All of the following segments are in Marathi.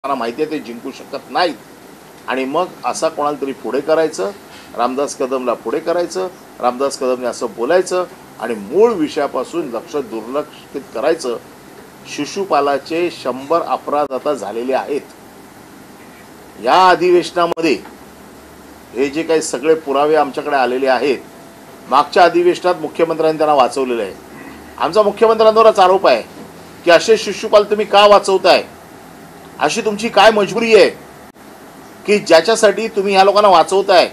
त्यांना माहिती आहे ते जिंकू शकत नाहीत आणि मग असा कोणाला तरी पुढे करायचं, रामदास कदमला पुढे करायचं, रामदास कदमने असं बोलायचं आणि मूळ विषयापासून लक्ष दुर्लक्षित करायचं. शिशुपालाचे 100 अपराध आता झालेले आहेत. या अधिवेशनामध्ये हे जे काही सगळे पुरावे आमच्याकडे आलेले आहेत, मागच्या अधिवेशनात मुख्यमंत्र्यांनी त्यांना वाचवलेलं आहे. आमचा मुख्यमंत्र्यांवरच आरोप आहे की असे शिशुपाल तुम्ही का वाचवताय, अशी तुमची काय मजबुरी आहे की ज्याच्यासाठी तुम्ही ह्या लोकांना वाचवताय.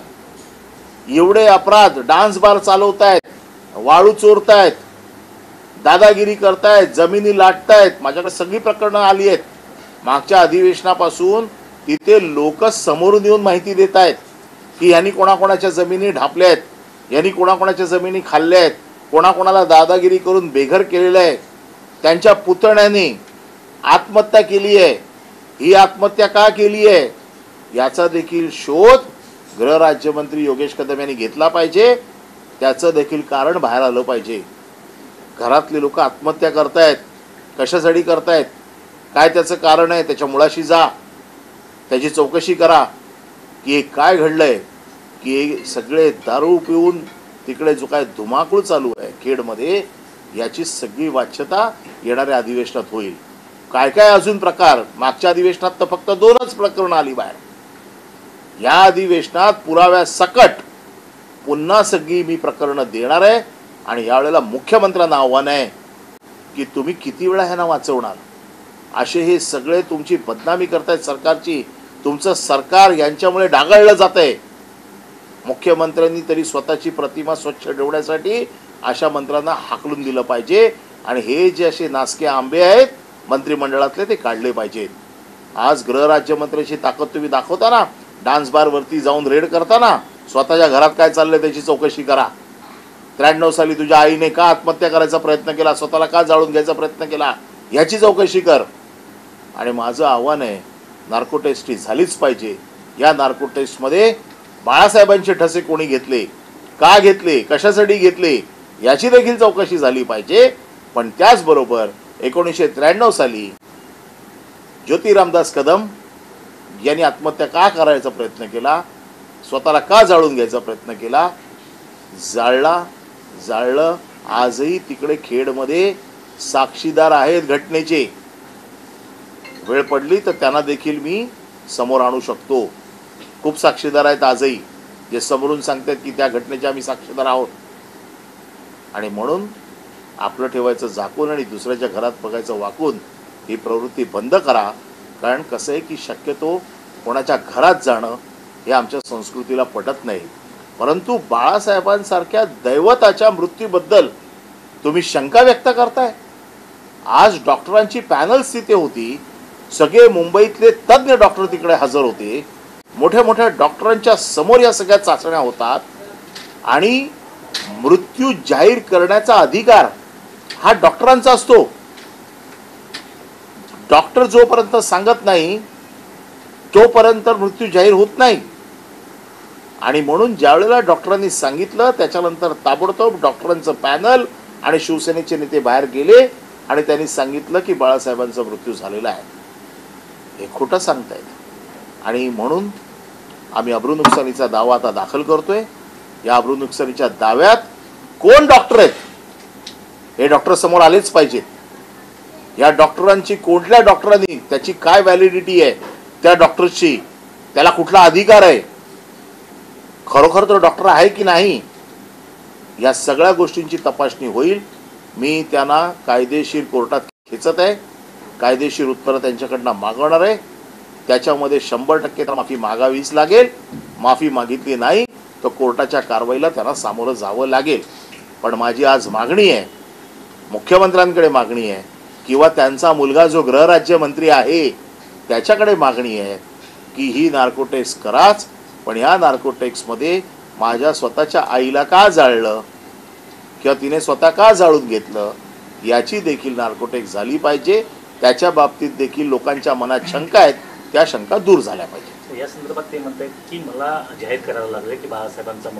एवढे अपराध, डान्स बार चालवतायत, वाळू चोरतायत, दादागिरी करतायत, जमिनी लाटतायत. माझ्याकडे सगळी प्रकरणं आली आहेत मागच्या अधिवेशनापासून. तिथे लोक समोरून येऊन माहिती देत आहेत की यांनी कोणाकोणाच्या जमिनी ढापल्या आहेत, यांनी कोणाकोणाच्या जमिनी खाल्ल्या आहेत, कोणाकोणाला दादागिरी करून बेघर केलेलं आहे, त्यांच्या पुतण्याने आत्महत्या केली आहे. ही आत्महत्या का केली आहे याचा देखील शोध गृहराज्यमंत्री योगेश कदम यांनी घेतला पाहिजे. त्याचं देखील कारण बाहेर आलं पाहिजे. घरातले लोक आत्महत्या करतायत, कशासाठी करतायत, काय त्याचं कारण आहे, त्याच्या मुळाशी जा, त्याची चौकशी करा की हे काय घडलंय, की सगळे दारू पिऊन तिकडे जो काय धुमाकूळ चालू आहे खेडमध्ये, याची सगळी वाच्यता येणाऱ्या अधिवेशनात होईल. काय काय अजून प्रकार, मागच्या अधिवेशनात तर फक्त 2च प्रकरणं आली बाहेर. या अधिवेशनात पुराव्यासकट पुन्हा सगळी मी प्रकरणं देणार आहे आणि यावेळेला मुख्यमंत्र्यांना आव्हान आहे की तुम्ही किती वेळा ह्यांना वाचवणार. असे हे सगळे तुमची बदनामी करतायत सरकारची. तुमचं सरकार यांच्यामुळे डागाळलं जातंय. मुख्यमंत्र्यांनी तरी स्वतःची प्रतिमा स्वच्छ ठेवण्यासाठी अशा मंत्र्यांना हाकलून दिलं पाहिजे आणि हे जे असे नासके आंबे आहेत मंत्रिमंडळातले ते काढले पाहिजेत. आज गृहराज्यमंत्र्याची ताकद तुम्ही दाखवताना, डान्स बारवरती जाऊन रेड करताना, स्वतःच्या घरात काय चाललंय त्याची चौकशी करा. 93 साली तुझ्या आईने का आत्महत्या करायचा प्रयत्न केला, स्वतःला का जाळून घ्यायचा प्रयत्न केला, याची चौकशी कर. आणि माझं आव्हान आहे, नार्को टेस्ट ही झालीच पाहिजे. या नार्को टेस्टमध्ये बाळासाहेबांचे ठसे कोणी घेतले, का घेतले, कशासाठी घेतले, याची देखील चौकशी झाली पाहिजे. पण त्याचबरोबर 1993 साली ज्योती रामदास कदम यांनी आत्महत्या का करायचा प्रयत्न केला, स्वतःला का जाळून घ्यायचा प्रयत्न केला, जाळलं. आजही तिकडे खेडमध्ये साक्षीदार आहेत घटनेचे. वेळ पडली तर त्यांना देखील मी समोर आणू शकतो. खूप साक्षीदार आहेत आजही जे समोरून सांगतात की त्या घटनेचे आम्ही साक्षीदार आहोत. आणि म्हणून आपलं ठेवायचं झाकून आणि दुसऱ्याच्या घरात बघायचं वाकून ही प्रवृत्ती बंद करा. कारण कसं आहे की शक्यतो कोणाच्या घरात जाणं हे आमच्या संस्कृतीला पटत नाही. परंतु बाळासाहेबांसारख्या दैवताच्या मृत्यूबद्दल तुम्ही शंका व्यक्त करताय. आज डॉक्टरांची पॅनल्स तिथे होती, सगळे मुंबईतले तज्ज्ञ डॉक्टर तिकडे हजर होते. मोठ्या मोठ्या डॉक्टरांच्या समोर या सगळ्या चाचण्या होतात आणि मृत्यू जाहीर करण्याचा अधिकार हा डॉक्टरांचा असतो. डॉक्टर जोपर्यंत सांगत नाही तोपर्यंत मृत्यू जाहीर होत नाही. आणि म्हणून ज्यावेळेला डॉक्टरांनी सांगितलं त्याच्यानंतर ताबडतोब डॉक्टरांचं पॅनल आणि शिवसेनेचे नेते बाहेर गेले आणि त्यांनी सांगितलं की बाळासाहेबांचा मृत्यू झालेला आहे. हे खोटं सांगतायत. आणि म्हणून आम्ही अब्रू नुकसानीचा दावा आता दाखल करतोय. या अब्रू नुकसानीच्या दाव्यात कोण डॉक्टर आहेत हे डॉक्टर समोर आलेच पाहिजेत. या डॉक्टरांची, कुठल्या डॉक्टरांनी, त्याची काय व्हॅलिडिटी आहे त्या डॉक्टरची, त्याला कुठला अधिकार आहे, खरोखर तो डॉक्टर आहे की नाही, या सगळ्या गोष्टींची तपासणी होईल. मी त्यांना कायदेशीर कोर्टात खेचत आहे. कायदेशीर उत्तरं त्यांच्याकडनं मागवणार आहे. त्याच्यामध्ये 100% तर माफी मागावीच लागेल. माफी मागितली नाही तर कोर्टाच्या कारवाईला त्यांना सामोरं जावं लागेल. पण माझी आज मागणी आहे, मुख्यमंत्र्यांकडे मागणी आहे किंवा त्यांचा मुलगा जो गृहराज्यमंत्री आहे त्याच्याकडे मागणी आहे की ही नार्को टेस्ट कराच. पण या नार्को टेस्टमध्ये माझ्या स्वतःच्या आईला का जाळलं किंवा तिने स्वतः का जाळून घेतलं याची देखील नार्को टेस्ट झाली पाहिजे. त्याच्या बाबतीत देखील लोकांच्या मनात शंका आहेत, त्या शंका दूर झाल्या पाहिजेत. या संदर्भात ते म्हणतात की मला जाहीर करायला लागले की बाळासाहेबांचा